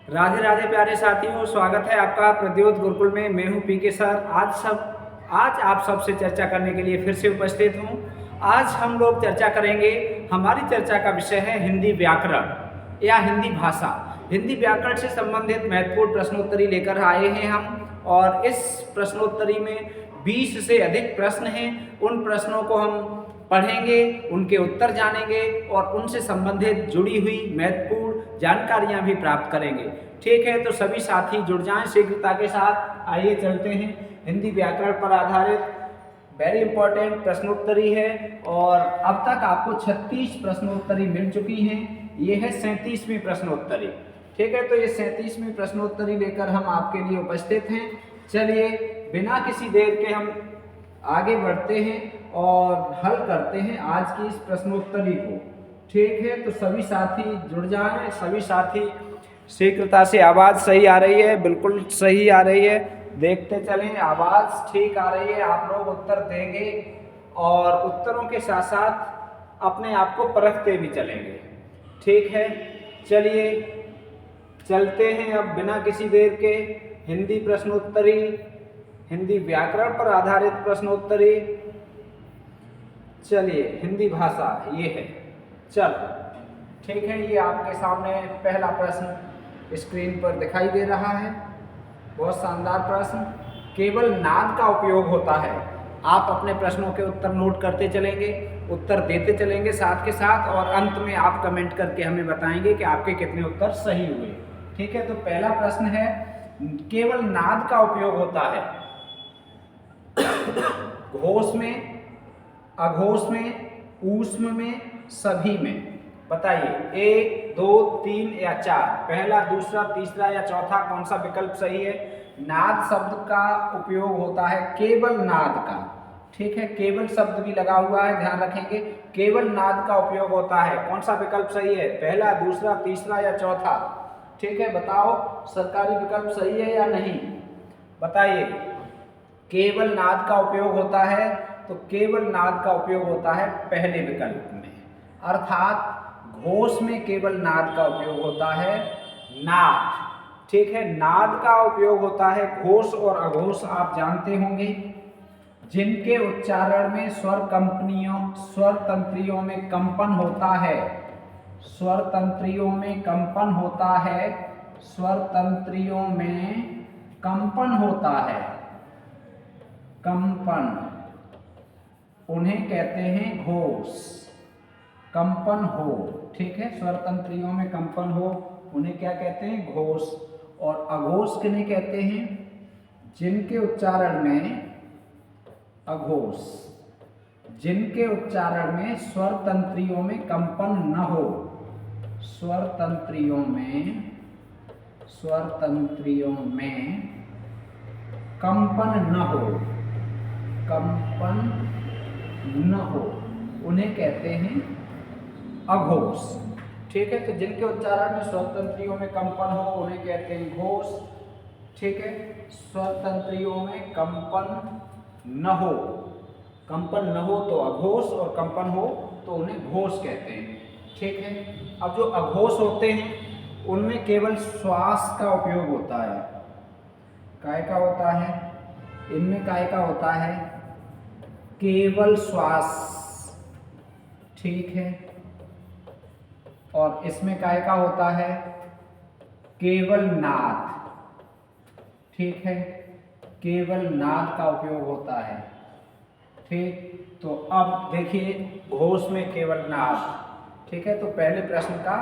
राधे राधे प्यारे साथियों, स्वागत है आपका प्रद्योत गुरुकुल में। मैं हूं पीके सर। आज आप सबसे चर्चा करने के लिए फिर से उपस्थित हूं। आज हम लोग चर्चा करेंगे। हमारी चर्चा का विषय है हिंदी व्याकरण या हिंदी भाषा। हिंदी व्याकरण से संबंधित महत्वपूर्ण प्रश्नोत्तरी लेकर आए हैं हम, और इस प्रश्नोत्तरी में 20 से अधिक प्रश्न हैं। उन प्रश्नों को हम पढ़ेंगे, उनके उत्तर जानेंगे और उनसे संबंधित जुड़ी हुई महत्वपूर्ण जानकारियां भी प्राप्त करेंगे। ठीक है, तो सभी साथी जुड़ जाएं शीघ्रता के साथ। आइए चलते हैं। हिंदी व्याकरण पर आधारित वेरी इंपॉर्टेंट प्रश्नोत्तरी है, और अब तक आपको 36 प्रश्नोत्तरी मिल चुकी हैं। ये है 37वीं प्रश्नोत्तरी। ठीक है, तो ये 37वीं प्रश्नोत्तरी लेकर हम आपके लिए उपस्थित हैं। चलिए बिना किसी देर के हम आगे बढ़ते हैं और हल करते हैं आज की इस प्रश्नोत्तरी को। ठीक है, तो सभी साथी जुड़ जाएं। सभी साथी शीघ्रता से। आवाज़ सही आ रही है? बिल्कुल सही आ रही है। देखते चलें, आवाज़ ठीक आ रही है। आप लोग उत्तर देंगे और उत्तरों के साथ साथ अपने आप को परखते भी चलेंगे। ठीक है, चलिए चलते हैं अब बिना किसी देर के। हिंदी प्रश्नोत्तरी, हिंदी व्याकरण पर आधारित प्रश्नोत्तरी। चलिए, हिंदी भाषा ये है। चलो ठीक है, ये आपके सामने पहला प्रश्न स्क्रीन पर दिखाई दे रहा है। बहुत शानदार प्रश्न। केवल नाद का उपयोग होता है। आप अपने प्रश्नों के उत्तर नोट करते चलेंगे, उत्तर देते चलेंगे साथ के साथ, और अंत में आप कमेंट करके हमें बताएंगे कि आपके कितने उत्तर सही हुए। ठीक है, तो पहला प्रश्न है, केवल नाद का उपयोग होता है घोष में, अघोष में, ऊष्म में, सभी में। बताइए 1, 2, 3 या 4। पहला, दूसरा, तीसरा या चौथा कौन सा विकल्प सही है? नाद शब्द का उपयोग होता है केवल नाद का। ठीक है, केवल शब्द भी लगा हुआ है, ध्यान रखेंगे। केवल नाद का उपयोग होता है। कौन सा विकल्प सही है? पहला, दूसरा, तीसरा या चौथा? ठीक है, बताओ सरकारी विकल्प सही है या नहीं? बताइए। केवल नाद का उपयोग होता है, तो केवल नाद का उपयोग होता है पहले विकल्प में, अर्थात घोष में केवल नाद का उपयोग होता है। नाद, ठीक है, नाद का उपयोग होता है। घोष और अघोष आप जानते होंगे, जिनके उच्चारण में स्वर तंत्रियों में कंपन होता है। स्वर तंत्रियों में कंपन होता है। स्वर तंत्रियों में कंपन होता है। कंपन, उन्हें कहते हैं घोष। कंपन हो, ठीक है, स्वर तंत्रियों में कंपन हो, उन्हें क्या कहते हैं? घोष। और अघोष किन्हें कहते हैं? जिनके उच्चारण में, अघोष, जिनके उच्चारण में स्वर तंत्रियों में कंपन न हो। स्वर तंत्रियों में कंपन न हो, कंपन न हो, उन्हें कहते हैं अघोष। ठीक है, तो जिनके उच्चारण में स्वर तंत्रियों में कंपन हो उन्हें कहते हैं घोष। ठीक है, स्वर तंत्रियों में कंपन न हो, कंपन न हो तो अघोष, और कंपन हो तो उन्हें घोष कहते हैं। ठीक है, अब जो अघोष होते हैं उनमें केवल श्वास का उपयोग होता है। काय का होता है? इनमें काय का होता है? केवल श्वास। ठीक है, और इसमें काय का होता है? केवल नाद। ठीक है, केवल नाद का उपयोग होता है। ठीक, तो अब देखिए घोष में केवल नाद। ठीक है, तो पहले प्रश्न का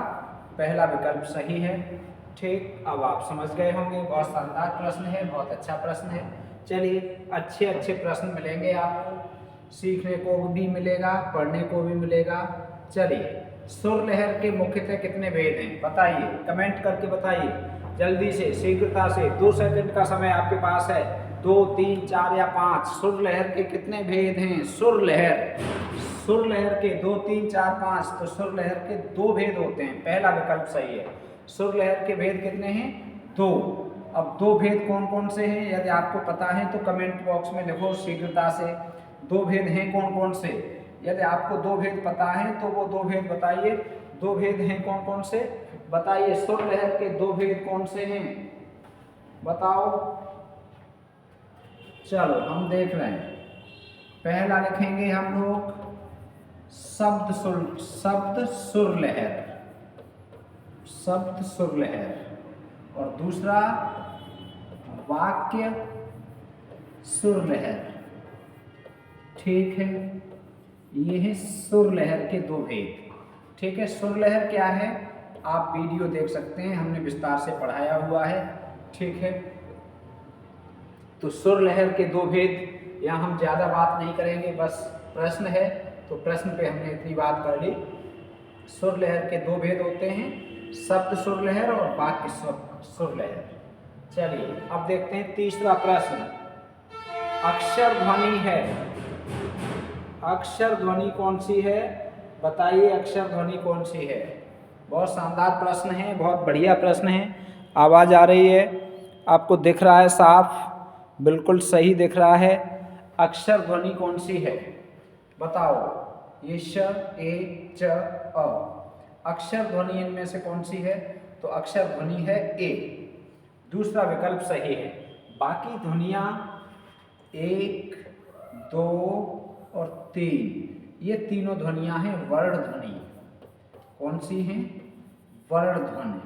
पहला विकल्प सही है। ठीक, अब आप समझ गए होंगे। बहुत शानदार प्रश्न है, बहुत अच्छा प्रश्न है। चलिए, अच्छे अच्छे प्रश्न मिलेंगे आपको, सीखने को भी मिलेगा, पढ़ने को भी मिलेगा। चलिए, सुर लहर के मुख्यतः कितने भेद हैं? बताइए, कमेंट करके बताइए जल्दी से, शीघ्रता से। 2 सेकंड का समय आपके पास है। 2, 3, 4 या 5। सुर लहर के कितने भेद हैं? सुर लहर के 2, 3, 4, 5। तो सुर लहर के 2 भेद होते हैं। पहला विकल्प सही है। सुर लहर के भेद कितने हैं? 2। अब 2 भेद कौन कौन से हैं? यदि आपको पता है तो कमेंट बॉक्स में लिखो शीघ्रता से। 2 भेद हैं कौन कौन से? यदि आपको दो भेद पता है तो वो दो भेद बताइए। दो भेद हैं कौन कौन से बताइए। सुर लहर के दो भेद कौन से हैं बताओ। चलो हम देख रहे हैं। पहला लिखेंगे हम लोग शब्द सुर लहर, शब्द सुर लहर, और दूसरा वाक्य सुर लहर। ठीक है, ये है सुर लहर के दो भेद। ठीक है, सुर लहर क्या है आप वीडियो देख सकते हैं, हमने विस्तार से पढ़ाया हुआ है। ठीक है, तो सुर लहर के दो भेद, यहाँ हम ज़्यादा बात नहीं करेंगे, बस प्रश्न है तो प्रश्न पे हमने इतनी बात कर ली। सुर लहर के दो भेद होते हैं, शब्द सुर लहर और वाक्य सुर लहर। चलिए अब देखते हैं तीसरा प्रश्न। अक्षर ध्वनि है, अक्षर ध्वनि कौन सी है बताइए। अक्षर ध्वनि कौन सी है। बहुत शानदार प्रश्न है, बहुत बढ़िया प्रश्न है। आवाज़ आ रही है, आपको दिख रहा है साफ, बिल्कुल सही दिख रहा है। अक्षर ध्वनि कौन सी है बताओ। ये श, ए, च, अ। अक्षर ध्वनि इनमें से कौन सी है तो अक्षर ध्वनि है ए। दूसरा विकल्प सही है। बाकी ध्वनियाँ 1, 2 और 3, ये तीनों ध्वनियाँ हैं वर्ण ध्वनि। कौन सी हैं वर्ण ध्वनि।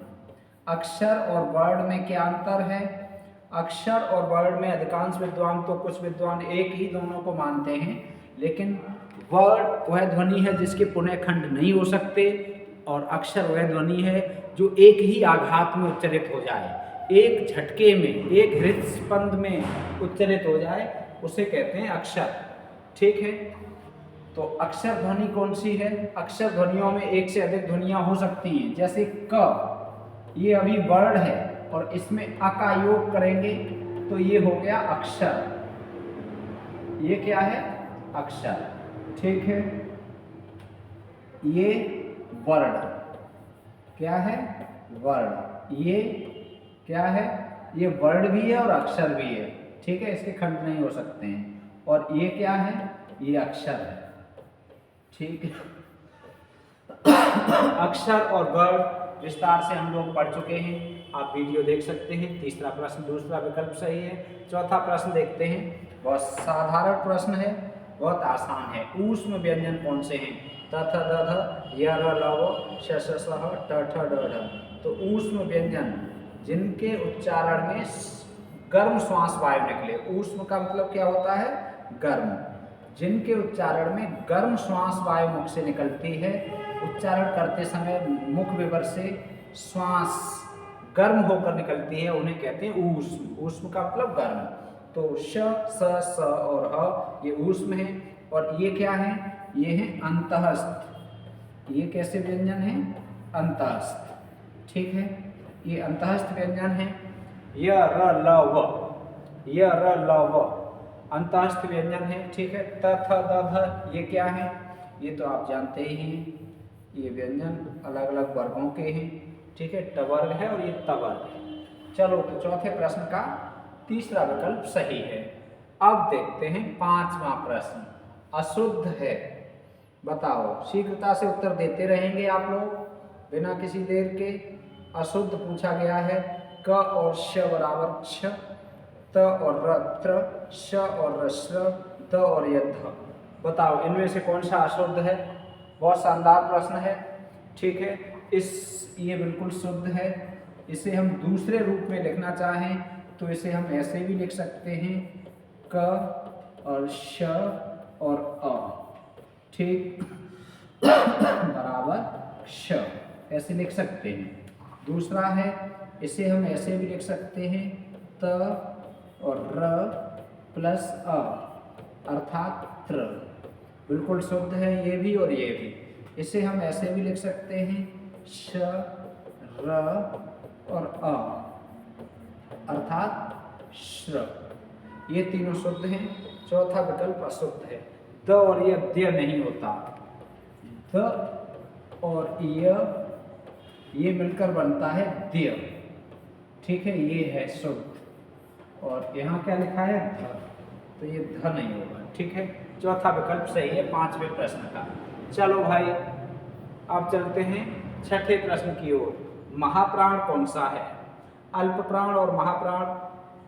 अक्षर और वर्ण में क्या अंतर है। अक्षर और वर्ण में अधिकांश विद्वान तो कुछ विद्वान एक ही दोनों को मानते हैं, लेकिन वर्ण वह ध्वनि है जिसके पुनः खंड नहीं हो सकते, और अक्षर वह ध्वनि है जो एक ही आघात में उच्चारित हो जाए, एक झटके में, एक हृदय स्पंद में उच्चारित हो जाए, उसे कहते हैं अक्षर। ठीक है, तो अक्षर ध्वनि कौन सी है। अक्षर ध्वनियों में एक से अधिक ध्वनियाँ हो सकती हैं, जैसे क, ये अभी वर्ण है और इसमें अ का योग करेंगे तो ये हो गया अक्षर। ये क्या है अक्षर। ठीक है, ये वर्ण क्या है वर्ण। ये क्या है ये वर्ण भी है और अक्षर भी है। ठीक है, इसके खंड नहीं हो सकते हैं। और ये क्या है ये अक्षर है। ठीक है, अक्षर और वर्ण विस्तार से हम लोग पढ़ चुके हैं, आप वीडियो देख सकते हैं। तीसरा प्रश्न दूसरा विकल्प सही है। चौथा प्रश्न देखते हैं, बहुत साधारण प्रश्न है, बहुत आसान है। ऊष्म व्यंजन कौन से हैं। त, थ, द, ध, य, र, ल, व, श, श, स, ह, ट, ठ, ड, ढ। तो ऊष्म व्यंजन जिनके उच्चारण में गर्म श्वास वायु निकले। ऊष्म का मतलब क्या होता है गर्म। जिनके उच्चारण में गर्म श्वास वायु मुख से निकलती है, उच्चारण करते समय मुख विवर से श्वास गर्म होकर निकलती है, उन्हें कहते हैं ऊष्म। ऊष्म का मतलब गर्म। तो श, स और ह ये ऊष्म है। और ये क्या है ये है अंतःस्थ। ये कैसे व्यंजन है अंतःस्थ। ठीक है, ये अंतःस्थ व्यंजन है। य, र, ल, व, य, र, ल, व अंतःस्थ व्यंजन है। ठीक है, त, थ, द, ध ये क्या है ये तो आप जानते ही हैं। ये व्यंजन अलग अलग वर्गों के हैं। ठीक है, ट वर्ग है और ये त वर्ग है। चलो तो चौथे प्रश्न का तीसरा विकल्प सही है। अब देखते हैं पांचवा प्रश्न। अशुद्ध है बताओ। शीघ्रता से उत्तर देते रहेंगे आप लोग बिना किसी देर के। अशुद्ध पूछा गया है। क और श बराबर छ, त और र त्र, श और र श्र, द और य ध। बताओ इनमें से कौन सा अशुद्ध है। बहुत शानदार प्रश्न है। ठीक है, ये बिल्कुल शुद्ध है। इसे हम दूसरे रूप में लिखना चाहें तो इसे हम ऐसे भी लिख सकते हैं क और श और अ। ठीक बराबर श ऐसे लिख सकते हैं। दूसरा है इसे हम ऐसे भी लिख सकते हैं त और र प्लस अ अर्थात त्र। बिल्कुल शुद्ध है ये भी और ये भी। इसे हम ऐसे भी लिख सकते हैं श र और अ अर्थात श्र। ये तीनों शुद्ध हैं। चौथा विकल्प अशुद्ध है। द और य द्य नहीं होता। द और ये मिलकर बनता है द्य। ठीक है, ये है शुद्ध। और यहाँ क्या लिखा है ध, तो ये ध नहीं होगा। ठीक है, चौथा विकल्प सही है 5वें प्रश्न का। चलो भाई अब चलते हैं छठे प्रश्न की ओर। महाप्राण कौन सा है? अल्प प्राण और महाप्राण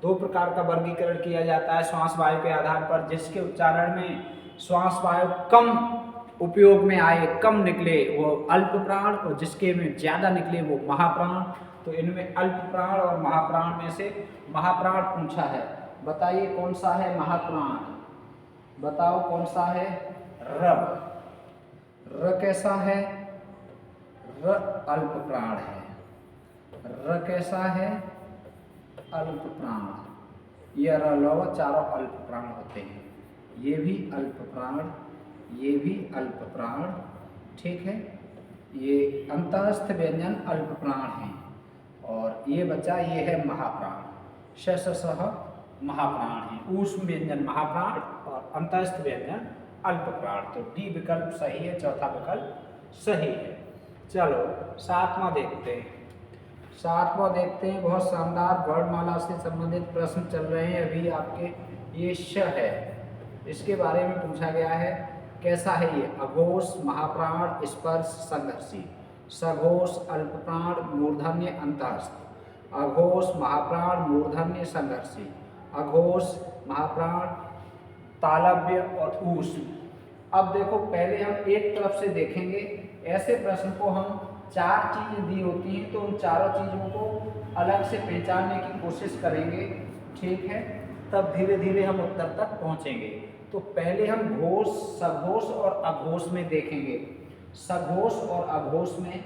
दो प्रकार का वर्गीकरण किया जाता है श्वास वायु के आधार पर। जिसके उच्चारण में श्वास वायु कम उपयोग में आए, कम निकले, वो अल्प प्राण, और जिसके में ज़्यादा निकले वो महाप्राण। तो इनमें अल्प प्राण और महाप्राण में से महाप्राण पूछा है। बताइए कौन सा है महाप्राण? बताओ कौन सा है? र। र कैसा है? र अल्प प्राण है। र कैसा है? अल्प प्राण। यह र लव चारों अल्प प्राण होते हैं। ये भी अल्प प्राण, ये भी अल्प प्राण, ठीक है। ये अंतस्थ व्यंजन अल्प प्राण हैं। और ये बच्चा ये है महाप्राण, सह महाप्राण है। ऊष्म व्यंजन महाप्राण और अंतस्थ व्यंजन अल्प प्राण। तो डी विकल्प सही है, चौथा विकल्प सही है। चलो सातवां देखते हैं। सातवां देखते हैं, बहुत शानदार वर्णमाला से संबंधित प्रश्न चल रहे हैं अभी आपके। ये श है, इसके बारे में पूछा गया है। कैसा है ये? अघोष, महाप्राण, स्पर्श, संघर्षी। सघोष, अल्पप्राण, मूर्धन्य, अंतःस्थ। अघोष, महाप्राण, मूर्धन्य, संघर्षी। अघोष, महाप्राण, तालव्य और ऊष्म। अब देखो पहले हम एक तरफ से देखेंगे। ऐसे प्रश्न को हम चार चीज़ें दी होती हैं तो उन चारों चीज़ों को अलग से पहचानने की कोशिश करेंगे, ठीक है। तब धीरे धीरे हम उत्तर तक पहुंचेंगे। तो पहले हम घोष, सघोष और अघोष में देखेंगे। सघोष और अघोष में,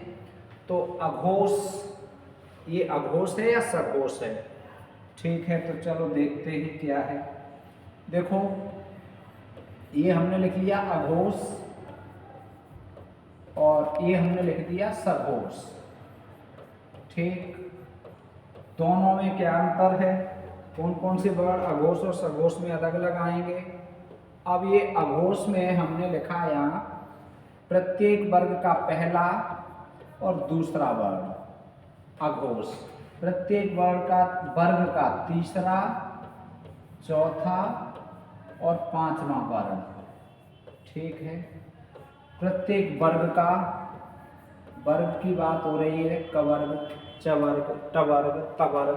तो अघोष, ये अघोष है या सघोष है? ठीक है, तो चलो देखते हैं क्या है। देखो ये हमने लिख लिया अघोष और ये हमने लिख दिया सघोष, ठीक। दोनों में क्या अंतर है? कौन कौन से वर्ण अघोष और सघोष में अलग अलग आएंगे? अब ये अघोष में हमने लिखा यहाँ प्रत्येक वर्ग का पहला और दूसरा वर्ण। अघोष प्रत्येक वर्ग का तीसरा, चौथा और पांचवा वर्ण, ठीक है। प्रत्येक वर्ग का, वर्ग की बात हो रही है, कवर्ग, चवर्ग, टवर्ग, तवर्ग।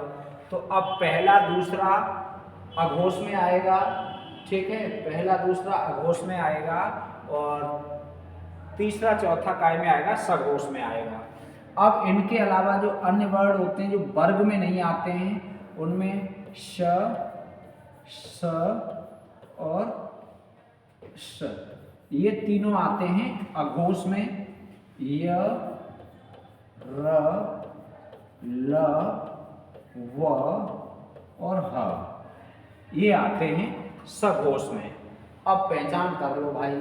तो अब पहला दूसरा अघोष में आएगा, ठीक है। पहला दूसरा अघोष में आएगा और तीसरा चौथा काय में आएगा? सघोष में आएगा। अब इनके अलावा जो अन्य वर्ण होते हैं जो वर्ग में नहीं आते हैं, उनमें श, स और श, ये तीनों आते हैं अघोष में। य, र, ल, व और ह, ये आते हैं सघोष में। अब पहचान कर लो भाई,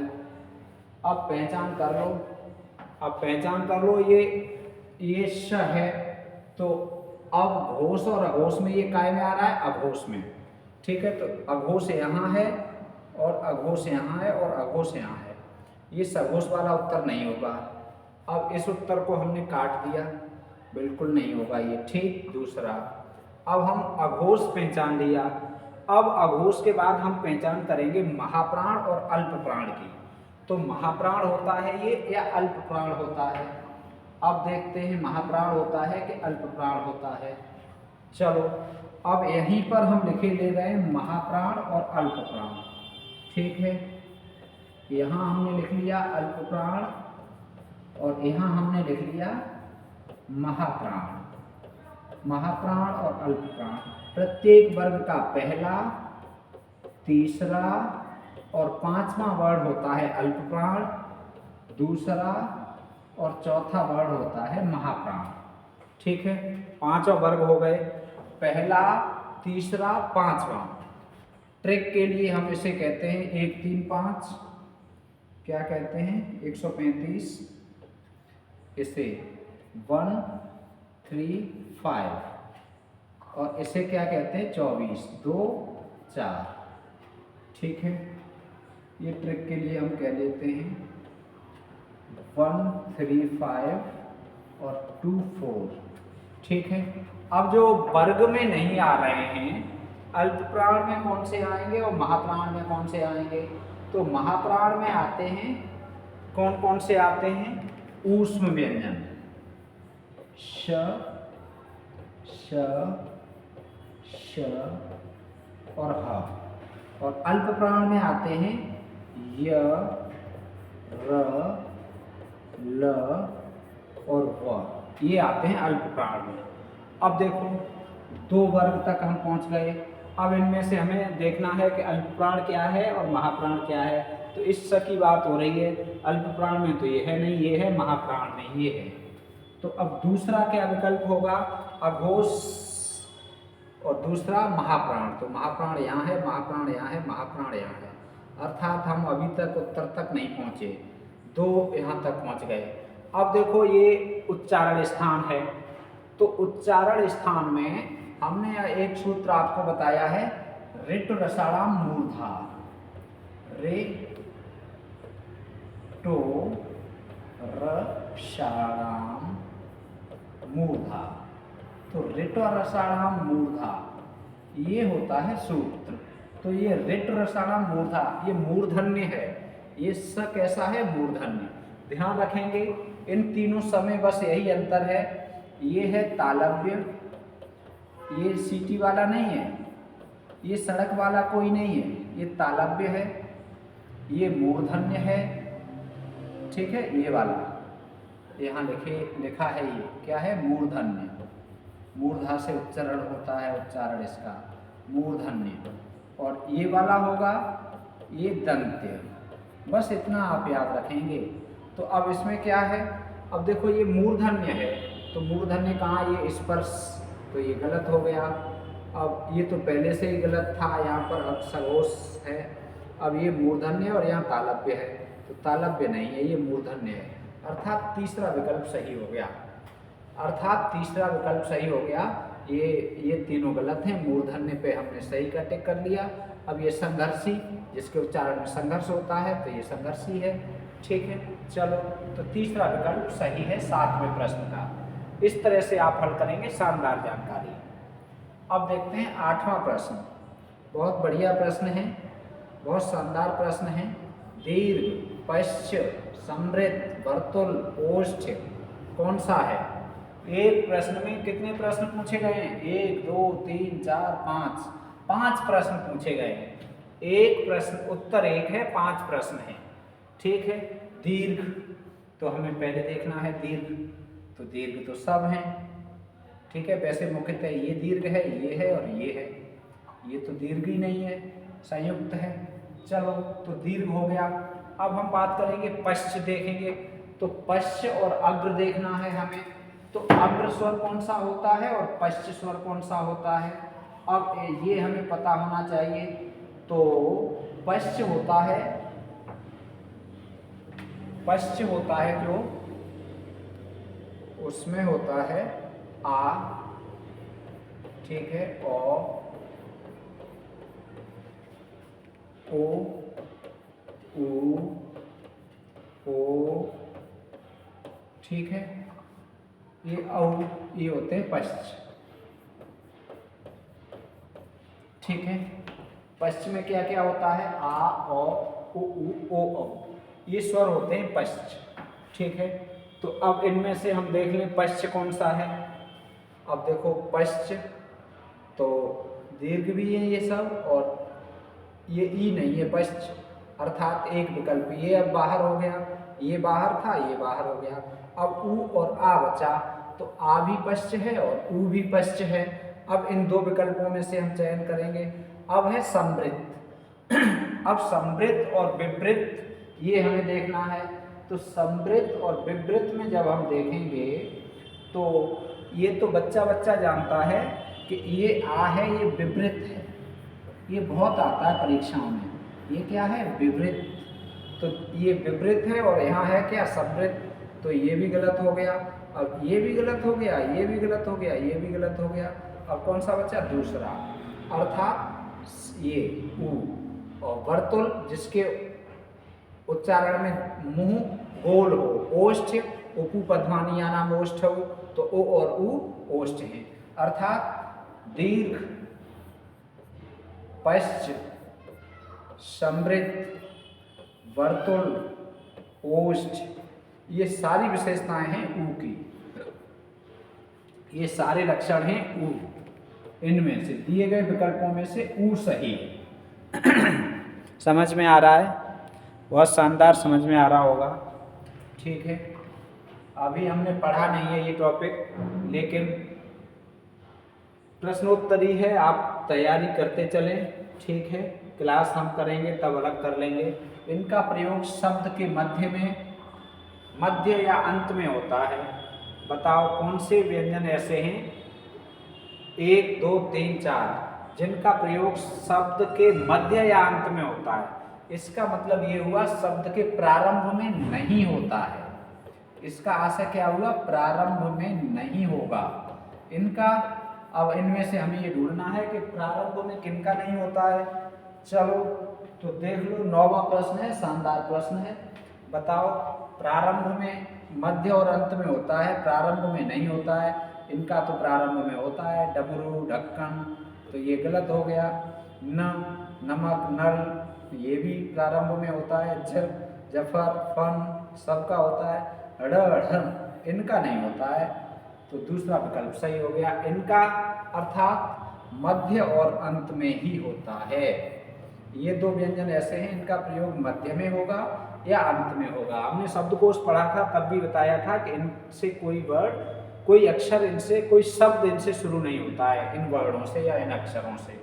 अब पहचान कर लो, अब पहचान कर लो। ये श है, तो अब घोष और अघोष में ये काय में आ रहा है? अघोष में, ठीक है। तो अघोष यहाँ है और अघोष यहाँ है और अघोष यहाँ है। ये सघोष वाला उत्तर नहीं होगा। अब इस उत्तर को हमने काट दिया, बिल्कुल नहीं होगा ये, ठीक। दूसरा, अब हम अघोष पहचान लिया। अब अघोष के बाद हम पहचान करेंगे महाप्राण और अल्प प्राण की। तो महाप्राण होता है ये या अल्प प्राण होता है? अब देखते हैं महाप्राण होता है कि अल्प प्राण होता है। चलो अब यहीं पर हम लिखे ले रहे हैं महाप्राण और अल्प प्राण, ठीक है। यहाँ हमने लिख लिया अल्प प्राण और यहाँ हमने लिख लिया महाप्राण। महाप्राण और अल्प प्राण प्रत्येक वर्ग का पहला, तीसरा और पांचवा वर्ण होता है अल्प प्राण, दूसरा और चौथा वर्ण होता है महाप्राण, ठीक है। पांचों वर्ग हो गए, पहला, तीसरा, पांचवा। ट्रिक के लिए हम इसे कहते हैं 1 3 5, क्या कहते हैं? 135। इसे 1 3 5 और इसे क्या कहते हैं? 24 2 4, ठीक है। ये ट्रिक के लिए हम कह लेते हैं 1 3 5 और 2 4, ठीक है। अब जो वर्ग में नहीं आ रहे हैं, अल्प प्राण में कौन से आएंगे और महाप्राण में कौन से आएंगे? तो महाप्राण में आते हैं, कौन कौन से आते हैं? ऊष्म व्यंजन श, श, श और ह। और अल्प प्राण में आते हैं य, र, ल और व। ये आते हैं अल्प प्राण में। अब देखो 2 वर्ग तक हम पहुंच गए। अब इनमें से हमें देखना है कि अल्प प्राण क्या है और महाप्राण क्या है। तो इस स की बात हो रही है, अल्प प्राण में तो ये है नहीं, ये है, महाप्राण में ये है। तो अब दूसरा क्या विकल्प होगा? अघोष और दूसरा महाप्राण। तो महाप्राण यहाँ है, महाप्राण यहाँ है, महाप्राण यहाँ है। अर्थात हम अभी तक उत्तर तक नहीं पहुँचे, 2 यहाँ तक पहुँच गए। अब देखो ये उच्चारण स्थान है, तो उच्चारण स्थान में हमने एक सूत्र आपको बताया है, ऋट रसाणाम मूर्धा। रे टो रसाणाम मूर्धा। तो ऋट रसाणाम मूर्धा ये होता है सूत्र। तो ये ऋट रसाणाम मूर्धा ये मूर्धन्य है, ये स कैसा है? मूर्धन्य। ध्यान रखेंगे इन तीनों समय बस यही अंतर है, ये है तालव्य, ये सीटी वाला नहीं है, ये सड़क वाला कोई नहीं है, ये तालव्य है, ये मूर्धन्य है, ठीक है। ये वाला यहाँ लिखा है, ये क्या है? मूर्धन्य। मूर्धा से उच्चारण होता है, उच्चारण इसका मूर्धन्य। और ये वाला होगा ये दंत्य। बस इतना आप याद रखेंगे। तो अब इसमें क्या है? अब देखो ये मूर्धन्य है, तो मूर्धन्य कहाँ? ये स्पर्श, तो ये गलत हो गया। अब ये तो पहले से ही गलत था, यहाँ पर अब सघोष है। अब ये मूर्धन्य और यहाँ तालव्य है, तो तालव्य नहीं है, ये मूर्धन्य है। अर्थात तीसरा विकल्प सही हो गया, अर्थात तीसरा विकल्प सही हो गया। ये तीनों गलत हैं, मूर्धन्य पे हमने सही का टिक कर लिया। अब ये संघर्षी, जिसके उच्चारण में संघर्ष होता है, तो ये संघर्षी है, ठीक है। चलो, तो तीसरा विकल्प सही है 7वें प्रश्न का। इस तरह से आप हल करेंगे, शानदार जानकारी। अब देखते हैं 8वां प्रश्न। बहुत बढ़िया प्रश्न है, बहुत शानदार प्रश्न है। दीर्घ, पश्च, समृद्ध, वर्तुल, ओष्ठ कौन सा है? एक प्रश्न में कितने प्रश्न पूछे गए हैं? 1 2 3 4 5, 5 प्रश्न पूछे गए हैं। एक प्रश्न उत्तर 1 है, 5 प्रश्न हैं, ठीक है। दीर्घ तो हमें पहले देखना है, दीर्घ तो दीर्घ तो सब हैं, ठीक है। वैसे मुख्यतः ये दीर्घ है, ये है और ये है, ये तो दीर्घ ही नहीं है, संयुक्त है। चलो, तो दीर्घ हो गया। अब हम बात करेंगे पश्च देखेंगे, तो पश्च और अग्र देखना है हमें। तो अग्र स्वर कौन सा होता है और पश्च स्वर कौन सा होता है, अब ये हमें पता होना चाहिए। तो पश्च होता है, पश्च होता है जो उसमें होता है आ, ठीक है, ओ, ऊ, ओ, ठीक है। ये औ, ये होते हैं पश्च, ठीक है। पश्च में क्या क्या होता है? आ, ओ, ऊ, ओ, ये स्वर होते हैं पश्च, ठीक है। तो अब इनमें से हम देख लें पश्च कौन सा है। अब देखो पश्च तो दीर्घ भी है ये सब, और ये ई नहीं है पश्च, अर्थात एक विकल्प ये अब बाहर हो गया, ये बाहर था, ये बाहर हो गया। अब ऊ और आ बचा, तो आ भी पश्च है और ऊ भी पश्च है। अब इन 2 विकल्पों में से हम चयन करेंगे। अब है समृद्ध। अब समृद्ध और विवृत ये हमें देखना है। तो समृद्ध और विवृत में जब हम देखेंगे तो ये तो बच्चा बच्चा जानता है कि ये आ है, ये विवृत है, ये बहुत आता है परीक्षाओं में। ये क्या है? विवृत। तो ये विवृत है और यहाँ है क्या? समृद्ध। तो ये भी गलत हो गया, अब ये भी गलत हो गया, ये भी गलत हो गया, ये भी गलत हो गया। अब कौन सा बचा? दूसरा, अर्थात ये ऊ। और वर्तुल जिसके उच्चारण में मुंह गोल हो, ओष्ठ, उपू पद्मानिया नाम ओष्ठ हो, तो ओ और ऊ ओष्ठ है। अर्थात दीर्घ, पश्च, समृद्ध, वर्तुल, ओष्ठ, ये सारी विशेषताएं हैं ऊ की। ये सारे लक्षण हैं ऊ। इनमें से दिए गए विकल्पों में से ऊ सही है। समझ में आ रहा है? बहुत शानदार समझ में आ रहा होगा। ठीक है, अभी हमने पढ़ा नहीं है ये टॉपिक, लेकिन प्रश्नोत्तरी है, आप तैयारी करते चलें। ठीक है, क्लास हम करेंगे तब अलग कर लेंगे। इनका प्रयोग शब्द के मध्य में, मध्य या अंत में होता है। बताओ कौन से व्यंजन ऐसे हैं 1 2 3 4 जिनका प्रयोग शब्द के मध्य या अंत में होता है। इसका मतलब ये हुआ शब्द के प्रारंभ में नहीं होता है। इसका आशय क्या हुआ? प्रारंभ में नहीं होगा इनका। अब इनमें से हमें ये ढूंढना है कि प्रारंभ में किनका नहीं होता है। चलो तो देख लो, 9वां प्रश्न है, शानदार प्रश्न है। बताओ प्रारंभ में, मध्य और अंत में होता है, प्रारंभ में नहीं होता है। इनका तो प्रारंभ में होता है, डमरू, ढक्कन, तो ये गलत हो गया। न, नमक, नल, ये भी प्रारंभ में होता है। जब, जफर, फन, सबका होता है। ढ़, इनका नहीं होता है, तो दूसरा विकल्प सही हो गया। इनका अर्थात मध्य और अंत में ही होता है। ये दो व्यंजन ऐसे हैं, इनका प्रयोग मध्य में होगा या अंत में होगा। हमने शब्दकोश पढ़ा था, तब भी बताया था कि इनसे कोई वर्ड, कोई अक्षर, इनसे कोई शब्द इनसे शुरू नहीं होता है, इन वर्डों से या इन अक्षरों से।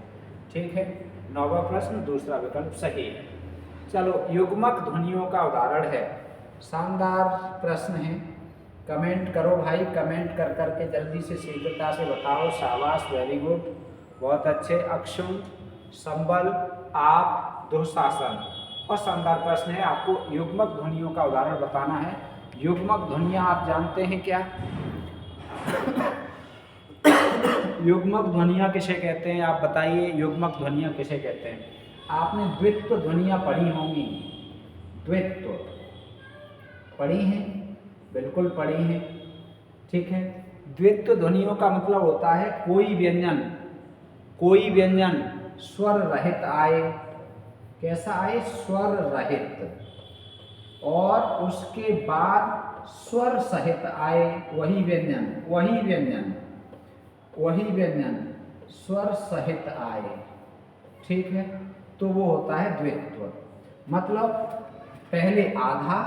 ठीक है, 9वां प्रश्न, दूसरा विकल्प सही है। चलो, युग्मक ध्वनियों का उदाहरण है। शानदार प्रश्न है। कमेंट करो भाई, कमेंट कर करके जल्दी से शीघ्रता से बताओ। शाबाश, वेरी गुड, बहुत अच्छे। अक्षुण, संबल, आप, दुशासन। और शानदार प्रश्न है, आपको युग्मक ध्वनियों का उदाहरण बताना है। युग्मक ध्वनियाँ आप जानते हैं क्या? युग्मक ध्वनियाँ किसे कहते हैं? आप बताइए, युग्मक ध्वनियाँ किसे कहते हैं? आपने द्वित्व ध्वनियाँ पढ़ी होंगी। द्वित्व पढ़ी हैं? बिल्कुल पढ़ी हैं। ठीक है, द्वित्व ध्वनियों का मतलब होता है कोई व्यंजन स्वर रहित आए। कैसा आए? स्वर रहित, और उसके बाद स्वर सहित आए। वही व्यंजन स्वर सहित आए। ठीक है, तो वो होता है द्वित्व। मतलब पहले आधा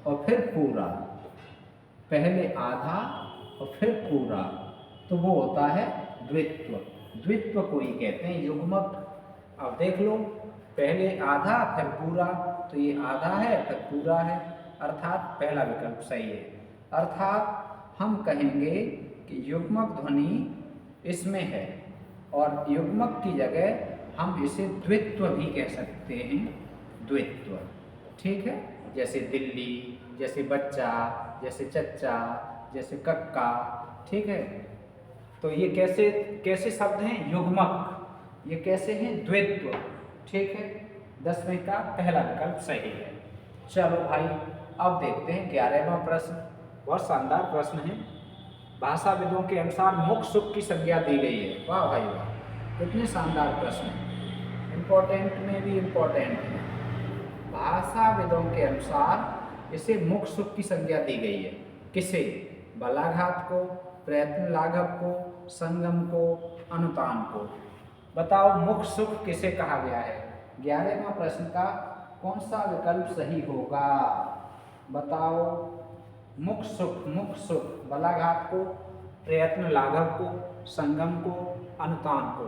और फिर पूरा, पहले आधा और फिर पूरा, तो वो होता है द्वित्व। द्वित्व को ही कहते हैं युग्मक। अब देख लो, पहले आधा फिर पूरा, तो ये आधा है फिर पूरा है, अर्थात पहला विकल्प सही है। अर्थात हम कहेंगे कि युग्मक ध्वनि इसमें है, और युग्मक की जगह हम इसे द्वित्व भी कह सकते हैं। द्वित्व, ठीक है। जैसे दिल्ली, जैसे बच्चा, जैसे चच्चा, जैसे कक्का। ठीक है, तो ये कैसे शब्द हैं? युग्मक। ये कैसे हैं? द्वित्व। ठीक है, 10वें का पहला विकल्प सही है। चलो भाई, अब देखते हैं 11वां प्रश्न। बहुत शानदार प्रश्न है। भाषाविदों के अनुसार मुख सुख की संज्ञा दी गई है। वाह भाई वाह, कितने शानदार प्रश्न है। इम्पोर्टेंट में भी इम्पोर्टेंट है। भाषाविदों के अनुसार इसे मुख सुख की संज्ञा दी गई है। किसे? बलाघात को, प्रयत्न लाघव को, संगम को, अनुतान को। बताओ मुख सुख किसे कहा गया है? 11वां प्रश्न का कौन सा विकल्प सही होगा? बताओ। मुख सुख बलाघात को, प्रयत्न लाघव को, संगम को, अनुतान को।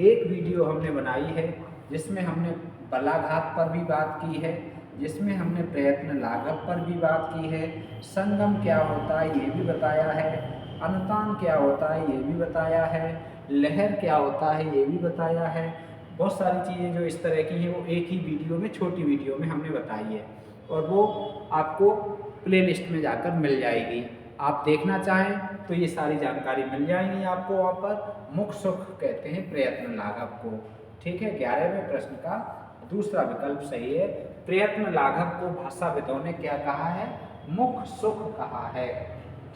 एक वीडियो हमने बनाई है जिसमें हमने बलाघात पर भी बात की है, जिसमें हमने प्रयत्न लाघव पर भी बात की है, संगम क्या होता है ये भी बताया है, अनुतान क्या होता है ये भी बताया है, लहर क्या होता है ये भी बताया है। बहुत सारी चीज़ें जो इस तरह की हैं वो एक ही वीडियो में, छोटी वीडियो में हमने बताई है, और वो आपको प्लेलिस्ट में जाकर मिल जाएगी। आप देखना चाहें तो ये सारी जानकारी मिल जाएगी आपको वहाँ पर। मुख सुख कहते हैं प्रयत्न लाघव को। ठीक है, 11वें प्रश्न का दूसरा विकल्प सही है। प्रयत्न लाघव को भाषाविदों ने क्या कहा है? मुख सुख कहा है।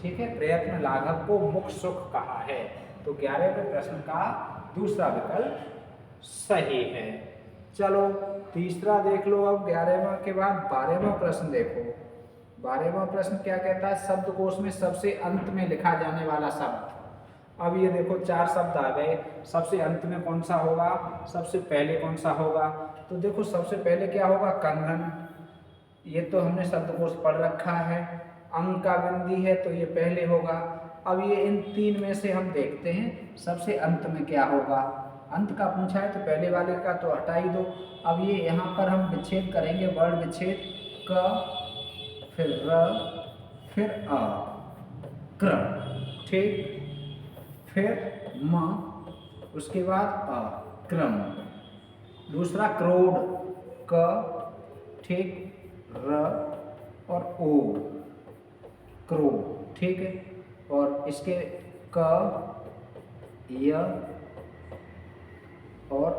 ठीक है, प्रयत्न लाघव को मुख सुख कहा है। तो 11वें प्रश्न का दूसरा विकल्प सही है। चलो तीसरा देख लो। अब 11वां के बाद 12वां प्रश्न देखो। 12वां प्रश्न क्या कहता है, शब्दकोश में सबसे अंत में लिखा जाने वाला शब्द। अब ये देखो 4 शब्द आ गए, सबसे अंत में कौन सा होगा, सबसे पहले कौन सा होगा। तो देखो सबसे पहले क्या होगा, कंगन। ये तो हमने शब्दकोश पढ़ रखा है। अंग का बिंदी है तो ये पहले होगा। अब ये इन 3 में से हम देखते हैं सबसे अंत में क्या होगा। अंत का पूछा है तो पहले वाले का तो हटा ही दो। अब ये यहाँ पर हम विच्छेद करेंगे, वर्ण विच्छेद, क फिर र फिर अ, क्रम, ठीक, फिर म, उसके बाद अ, क्रम। दूसरा क्रोड, क, ठीक, र और ओ, क्रो, ठीक है। और इसके क, य और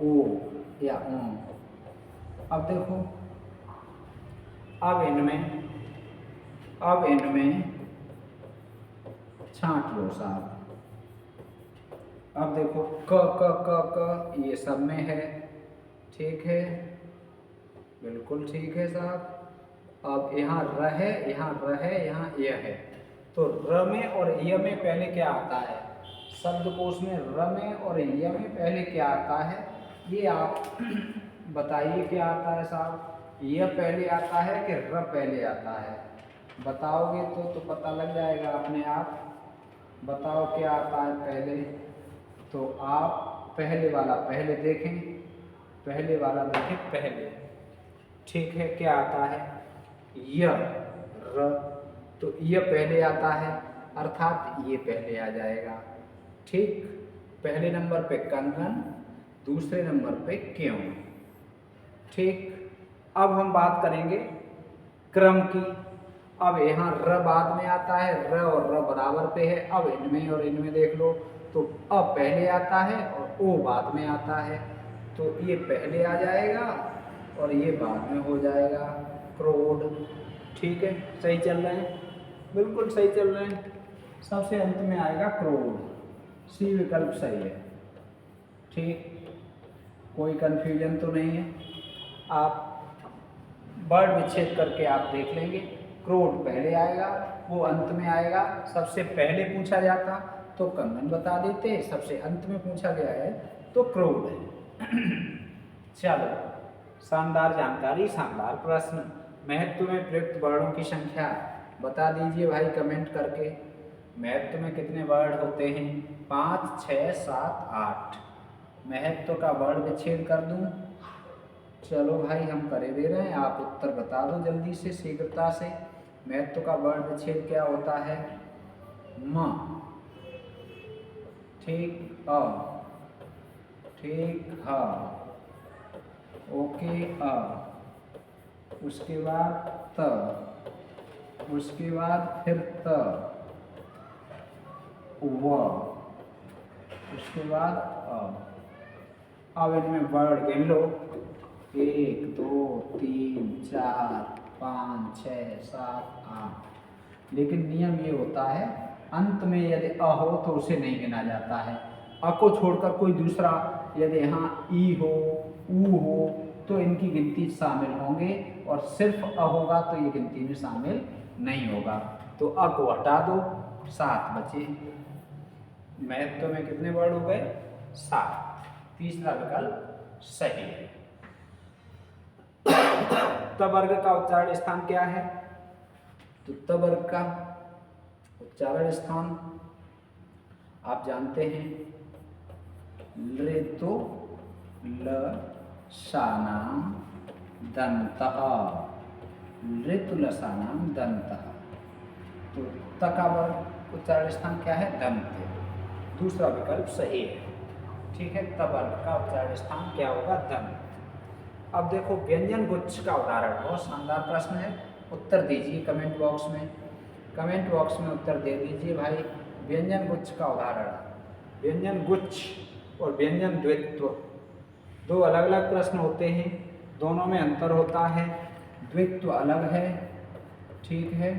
ओ या ओ। अब देखो, अब इनमें छांट लो साहब। अब देखो क क क क ये सब में है, ठीक है, बिल्कुल ठीक है साहब। अब यहाँ र है, यहाँ र है, यहाँ य है। तो र में और य में पहले क्या आता है, शब्दकोश में र में और य में पहले क्या आता है, ये आप बताइए क्या आता है साहब। य पहले आता है कि र पहले आता है, बताओगे तो पता लग जाएगा अपने आप। बताओ क्या आता है पहले। तो आप पहले वाला पहले देखें, पहले वाला देखें पहले, ठीक है। क्या आता है, य, र, तो य पहले आता है, अर्थात ये पहले आ जाएगा, ठीक। पहले नंबर पे कंगन, दूसरे नंबर पे क्यों, ठीक। अब हम बात करेंगे क्रम की। अब यहाँ र बाद में आता है, र और र बराबर पे है। अब इनमें और इनमें देख लो, तो अ पहले आता है और ओ बाद में आता है। तो ये पहले आ जाएगा और ये बाद में हो जाएगा, क्रोड, ठीक है। सही चल रहे हैं, बिल्कुल सही चल रहे हैं। सबसे अंत में आएगा क्रोड, सी विकल्प सही है, ठीक। कोई कंफ्यूजन तो नहीं है। आप वर्ड विच्छेद करके आप देख लेंगे, क्रोड पहले आएगा, वो अंत में आएगा। सबसे पहले पूछा जाता तो कंगन बता देते, सबसे अंत में पूछा गया है तो क्रोड है। चलो, शानदार जानकारी, शानदार प्रश्न। महत्व में प्रयुक्त वर्णों की संख्या बता दीजिए भाई कमेंट करके। महत्व में कितने वर्ड होते हैं, 5, 6, 7, 8। महत्व का वर्ड विच्छेद कर दूं। चलो भाई हम करे दे रहे हैं, आप उत्तर बता दो जल्दी से, शीघ्रता से। महत्व का वर्ण विच्छेद क्या होता है, म, ठीक, अ, ठीक, ह, ओके, अ, उसके बाद त, उसके बाद फिर त, व, उसके बाद अ। अब इनमें वर्ड गिन लो, 1, 2, 3, 4, 5, 6, 7, 8। लेकिन नियम ये होता है, अंत में यदि अ हो तो उसे नहीं गिना जाता है। अ को छोड़कर कोई दूसरा यदि यहाँ ई हो, ऊ हो, तो इनकी गिनती शामिल होंगे, और सिर्फ अ होगा तो ये गिनती में शामिल नहीं होगा। तो अ को हटा दो, 7 बचे। महत्व में कितने वर्ड हो गए, 7। तीसरा विकल्प सही है। त वर्ग का उच्चारण स्थान क्या है, तो त वर्ग का उच्चारण स्थान आप जानते हैं, लृतो ल शानाम दंतः, लृतुलसानाम दंतः। तो त का वर्ग उच्चारण स्थान क्या है, दंत। दूसरा विकल्प सही है, ठीक है। त वर्ग का उच्चारण स्थान क्या होगा, दंत। अब देखो व्यंजन गुच्छ का उदाहरण, बहुत शानदार प्रश्न है, उत्तर दीजिए कमेंट बॉक्स में। कमेंट बॉक्स में उत्तर दे दीजिए भाई। व्यंजन गुच्छ का उदाहरण, व्यंजन गुच्छ और व्यंजन द्वित्व दो अलग अलग प्रश्न होते हैं, दोनों में अंतर होता है। द्वित्व अलग है, ठीक है,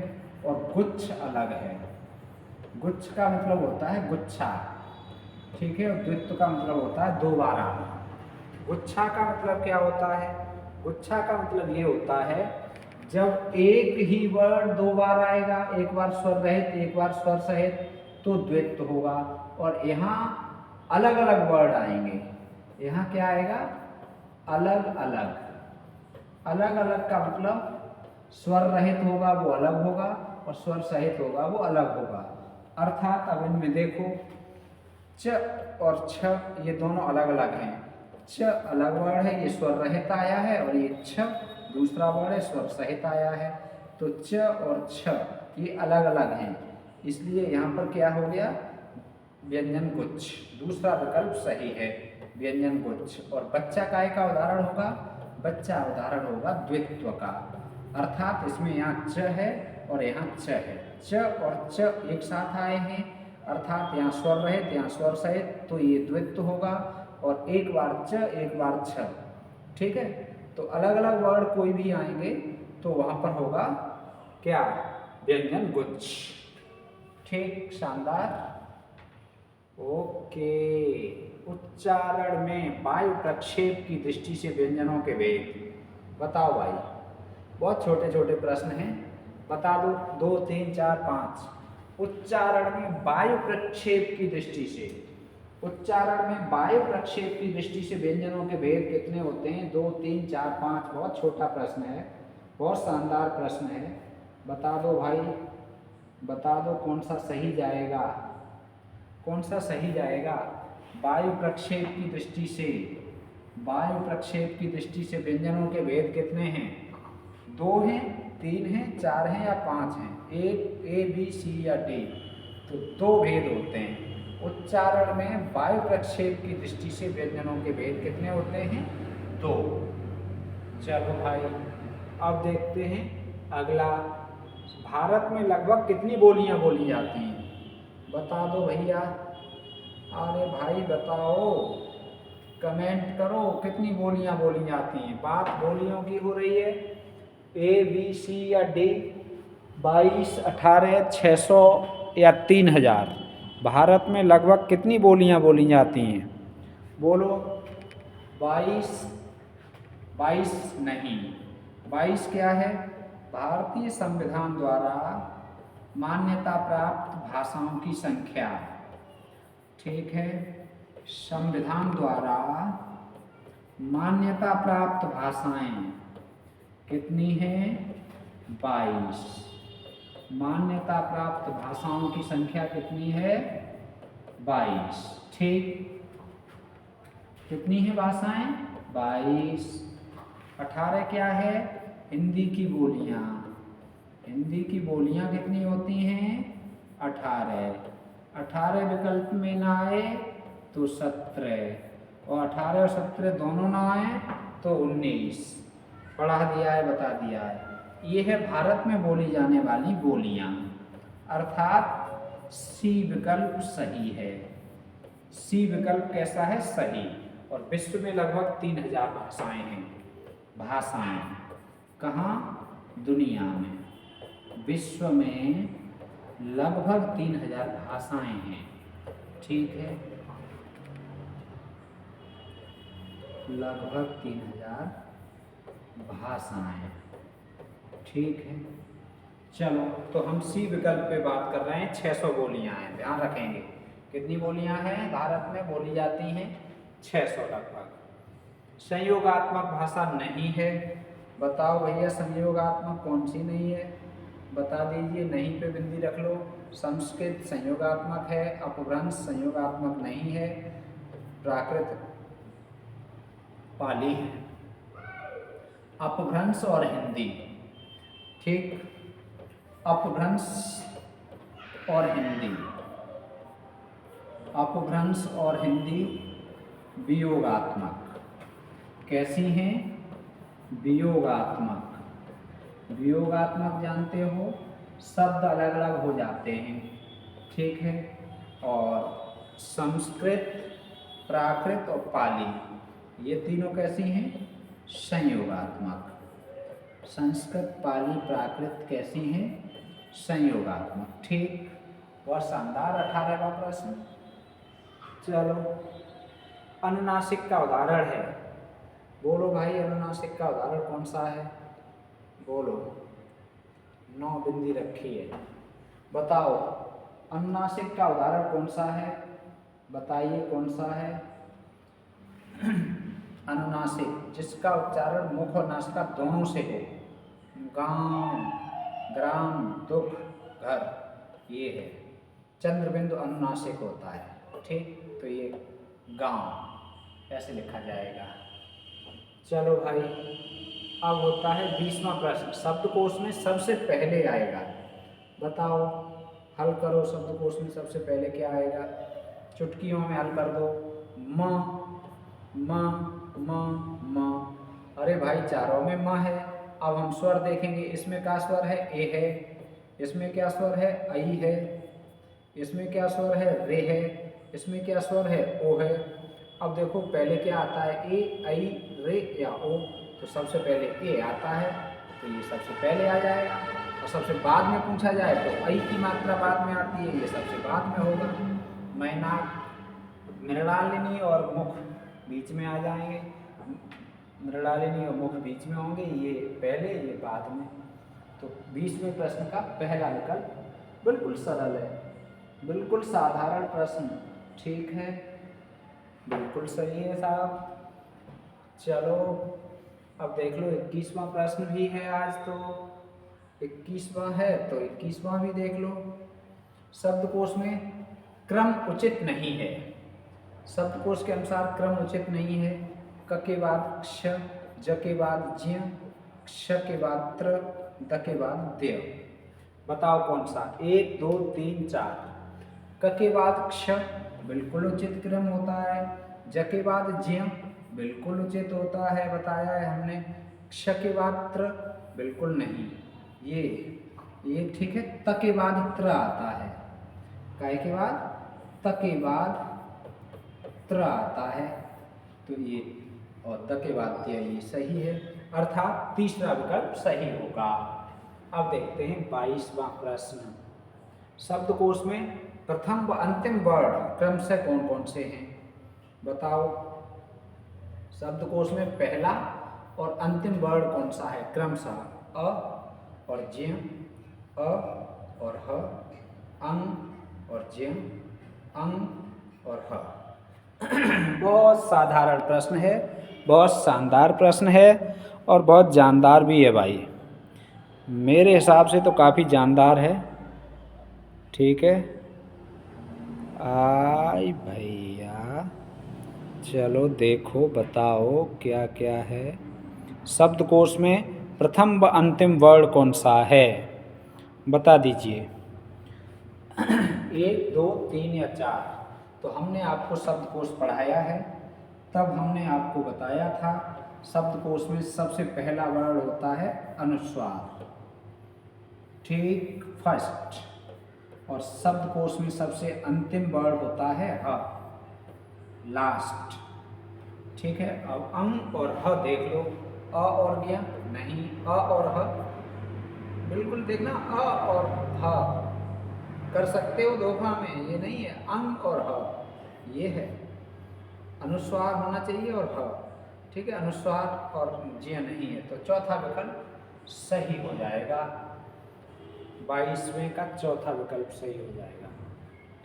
और गुच्छ अलग है। गुच्छ का मतलब होता है गुच्छा, ठीक है, और द्वित्व का मतलब होता है 2 बार आना। गुच्छा का मतलब क्या होता है? गुच्छा का मतलब ये होता है जब एक ही वर्ड दो बार आएगा, एक बार स्वर रहित एक बार स्वर सहित, तो द्वित्व होगा। और यहाँ अलग अलग वर्ड आएंगे। यहाँ क्या आएगा? अलग अलग। अलग अलग का मतलब स्वर रहित होगा वो अलग होगा और स्वर सहित होगा वो अलग होगा। अर्थात अब इनमें देखो, च और छ ये दोनों अलग अलग हैं। च अलग वर्ड है, ये स्वर रहित आया है, और ये छ दूसरा वर्ड है, स्वर सहित आया है। तो च और छ ये अलग अलग हैं, इसलिए यहाँ पर क्या हो गया? व्यंजन गुच्छ। दूसरा विकल्प सही है, व्यंजन गुच्छ। और बच्चा काय का उदाहरण होगा? बच्चा उदाहरण होगा द्वित्व का। अर्थात इसमें यहाँ च है और यहाँ छ है। च और च एक साथ आए हैं, अर्थात यहाँ स्वर रहित यहाँ स्वर सहित, तो ये द्वित्व होगा। और एक बार च एक बार छ, ठीक है। तो अलग अलग वर्ड कोई भी आएंगे तो वहाँ पर होगा क्या? व्यंजन गुच्छ। ठीक, शानदार। ओके। उच्चारण में वायु प्रक्षेप की दृष्टि से व्यंजनों के भेद बताओ भाई। बहुत छोटे छोटे प्रश्न हैं, बता दो। 2 3 4 5। उच्चारण में वायु प्रक्षेप की दृष्टि से, उच्चारण में वायु प्रक्षेप की दृष्टि से व्यंजनों के भेद कितने होते हैं? 2 3 4 5। बहुत छोटा प्रश्न है, बहुत शानदार प्रश्न है। बता दो भाई, बता दो कौन सा सही जाएगा, कौन सा सही जाएगा? वायु प्रक्षेप की दृष्टि से, वायु प्रक्षेप की दृष्टि से व्यंजनों के भेद कितने हैं? 2 हैं, 3 हैं, 4 हैं या 5 हैं? ए बी सी या डी? तो 2 भेद होते हैं। उच्चारण में वायु प्रक्षेप की दृष्टि से व्यंजनों के भेद कितने होते हैं? 2। चलो भाई, अब देखते हैं अगला। भारत में लगभग कितनी बोलियां बोली जाती हैं? बता दो भैया। अरे भाई बताओ, कमेंट करो, कितनी बोलियां बोली जाती हैं? बात बोलियों की हो रही है। ए बी सी या डी? 22, 18, 600 या 3000? भारत में लगभग कितनी बोलियां बोली जाती हैं? बोलो। 22? 22 नहीं। 22 क्या है? भारतीय संविधान द्वारा मान्यता प्राप्त भाषाओं की संख्या। ठीक है, संविधान द्वारा मान्यता प्राप्त भाषाएं कितनी हैं? 22। मान्यता प्राप्त भाषाओं की संख्या कितनी है? 22। ठीक, कितनी है भाषाएं? 22। 18 क्या है? हिंदी की बोलियां। हिंदी की बोलियां कितनी होती हैं? 18। 18 विकल्प में ना आए तो 17, और 18 और 17 दोनों ना आए तो 19। पढ़ा दिया है, बता दिया है। ये है भारत में बोली जाने वाली बोलियां, अर्थात सी विकल्प सही है। सी विकल्प कैसा है? सही। और विश्व में लगभग 3000 भाषाएं हैं। भाषाएं कहाँ? दुनिया में। विश्व में लगभग 3000 भाषाएं हैं। ठीक है, लगभग 3000 भाषाएं। ठीक है, चलो तो हम सी विकल्प पे बात कर रहे हैं। 600 बोलियां हैं, ध्यान रखेंगे। कितनी बोलियां हैं भारत में बोली जाती हैं? 600 लगभग। संयोगात्मक भाषा नहीं है। बताओ भैया, संयोगात्मक कौन सी नहीं है? बता दीजिए, नहीं पे बिंदी रख लो। संस्कृत संयोगात्मक है, अपभ्रंश संयोगात्मक नहीं है, प्राकृत पाली है। अपभ्रंश और हिंदी। ठीक, अपभ्रंश और हिंदी। अपभ्रंश और हिंदी वियोगात्मक। कैसी हैं? वियोगात्मक। वियोगात्मक जानते हो, शब्द अलग अलग हो जाते हैं। ठीक है, और संस्कृत, प्राकृत और पाली, ये तीनों कैसी हैं? संयोगात्मक। संस्कृत, पाली, प्राकृत कैसी हैं? संयोगात्मक। ठीक, बहुत शानदार। 18वां प्रश्न। चलो, अनुनासिक का उदाहरण है। बोलो भाई, अनुनासिक का उदाहरण कौन सा है? बोलो। 9 बिंदी रखी है। बताओ, अनुनासिक का उदाहरण कौन सा है? बताइए कौन सा है? अनुनासिक जिसका उच्चारण मुख और नासिका दोनों से हो। गांव, ग्राम, दुख, घर, ये है। चंद्रबिंदु अनुनासिक होता है। ठीक, तो ये गांव ऐसे लिखा जाएगा। चलो भाई, अब होता है 20वां प्रश्न। शब्दकोश में सबसे पहले आएगा। बताओ, हल करो। शब्दकोश में सबसे पहले क्या आएगा? चुटकियों में हल कर दो। म म म म। अरे भाई, चारों में म है। अब हम स्वर देखेंगे। इसमें क्या स्वर है? ए है। इसमें क्या स्वर है? आई है। इसमें क्या स्वर है? रे है। इसमें क्या स्वर है? ओ है। अब देखो, पहले क्या आता है? ए, आई, रे या ओ? तो सबसे पहले ए आता है, तो ये सबसे पहले आ जाएगा। और सबसे बाद में पूछा जाए तो आई की मात्रा बाद में आती है, ये सबसे बाद में होगा। मैना, मृणालिनी और मुख बीच में आ जाएंगे। मृणालिनी और मुख बीच में होंगे, ये पहले, ये बाद में। तो 20वें प्रश्न का पहला विकल्प बिल्कुल सरल है, बिल्कुल साधारण प्रश्न। ठीक है, बिल्कुल सही है साहब। चलो, अब देख लो 21वां प्रश्न भी है आज। तो 21वां है तो 21वां भी देख लो। शब्दकोश में क्रम उचित नहीं है। शब्दकोश के अनुसार क्रम उचित नहीं है। क के बाद क्ष, ज के बाद ज्य, क्ष के बाद त्र, द के बाद द्य। बताओ कौन सा? 1, 2, 3, 4। क के बाद क्ष बिल्कुल उचित क्रम होता है। ज के बाद ज्य बिल्कुल उचित होता है, बताया है हमने। क्ष के बाद त्र बिल्कुल नहीं। ये ठीक है। त के बाद त्र आता है। काय के बाद? त के बाद त्र आता है, तो ये, और द के बाद ये सही है, अर्थात तीसरा विकल्प सही होगा। अब देखते हैं 22वां प्रश्न। शब्दकोश में प्रथम व अंतिम वर्ण क्रमशः कौन कौन से हैं? बताओ। शब्दकोश में पहला और अंतिम वर्ण कौन सा है क्रमशः? अ और ज्य, अ और ह, अंग और ज्य, अंग और ह। बहुत साधारण प्रश्न है, बहुत शानदार प्रश्न है और बहुत जानदार भी है भाई। मेरे हिसाब से तो काफ़ी जानदार है। ठीक है, आई भैया, चलो देखो, बताओ क्या क्या है। शब्दकोश में प्रथम व अंतिम वर्ण कौन सा है? बता दीजिए। 1, 2, 3 या 4। तो हमने आपको शब्दकोश पढ़ाया है, तब हमने आपको बताया था शब्दकोश में सबसे पहला वर्ण होता है अनुस्वार। ठीक, फर्स्ट। और शब्दकोश में सबसे अंतिम वर्ण होता है ह, लास्ट। ठीक है, अब अंग और ह देख लो। अ और ज्ञ नहीं, अ और ह बिल्कुल देखना। अ और ह कर सकते हो धोखा में, ये नहीं है। अंग और ह ये है। अनुस्वार होना चाहिए और ह। ठीक है, अनुस्वार और ज्य नहीं है, तो चौथा विकल्प सही हो जाएगा। 22वें का चौथा विकल्प सही हो जाएगा।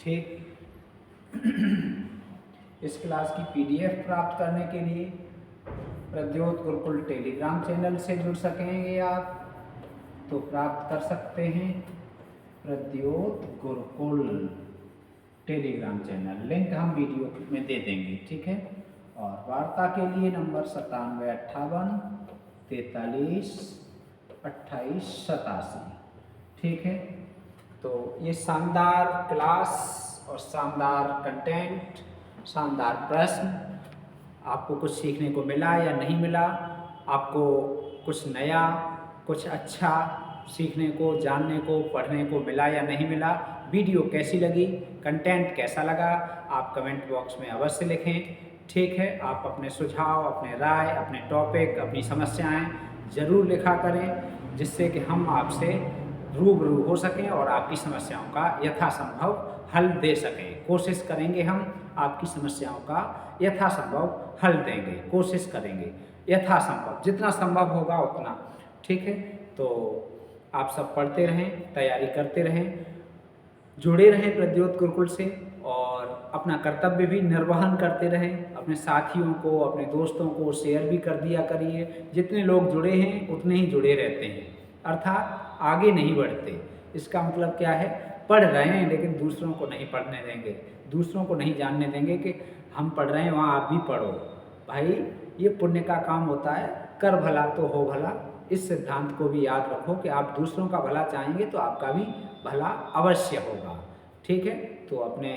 ठीक। इस क्लास की PDF प्राप्त करने के लिए प्रद्योत गुरुकुल टेलीग्राम चैनल से जुड़ सकेंगे आप, तो प्राप्त कर सकते हैं Pradyot Gurukul Telegram channel. Link हम वीडियो में दे देंगे। ठीक है, और वार्ता के लिए नंबर 9758432887। ठीक है, तो ये शानदार क्लास और शानदार कंटेंट, शानदार प्रश्न, आपको कुछ सीखने को मिला या नहीं मिला? आपको कुछ नया, कुछ अच्छा सीखने को, जानने को, पढ़ने को मिला या नहीं मिला? वीडियो कैसी लगी, कंटेंट कैसा लगा, आप कमेंट बॉक्स में अवश्य लिखें। ठीक है, आप अपने सुझाव, अपने राय, अपने टॉपिक, अपनी समस्याएं ज़रूर लिखा करें, जिससे कि हम आपसे रूबरू हो सकें और आपकी समस्याओं का यथासंभव हल दे सकें। कोशिश करेंगे हम आपकी समस्याओं का यथासंभव हल देंगे, कोशिश करेंगे। यथासंभव, जितना संभव होगा उतना। ठीक है, तो आप सब पढ़ते रहें, तैयारी करते रहें, जुड़े रहें प्रद्योत गुरुकुल से और अपना कर्तव्य भी निर्वहन करते रहें। अपने साथियों को, अपने दोस्तों को शेयर भी कर दिया करिए। जितने लोग जुड़े हैं उतने ही जुड़े रहते हैं, अर्थात आगे नहीं बढ़ते। इसका मतलब क्या है, पढ़ रहे हैं लेकिन दूसरों को नहीं पढ़ने देंगे, दूसरों को नहीं जानने देंगे कि हम पढ़ रहे हैं, वहाँ आप भी पढ़ो। भाई ये पुण्य का काम होता है, कर भला तो हो भला। इस सिद्धांत को भी याद रखो कि आप दूसरों का भला चाहेंगे तो आपका भी भला अवश्य होगा। ठीक है, तो अपने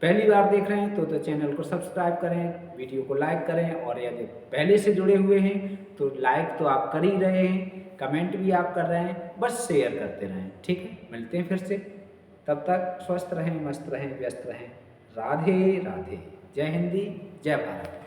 पहली बार देख रहे हैं तो चैनल को सब्सक्राइब करें, वीडियो को लाइक करें, और यदि पहले से जुड़े हुए हैं तो लाइक तो आप कर ही रहे हैं, कमेंट भी आप कर रहे हैं, बस शेयर करते रहें। ठीक है, मिलते हैं फिर से, तब तक स्वस्थ रहें, मस्त रहें, व्यस्त रहें। राधे राधे। जय हिंदी, जय भारत।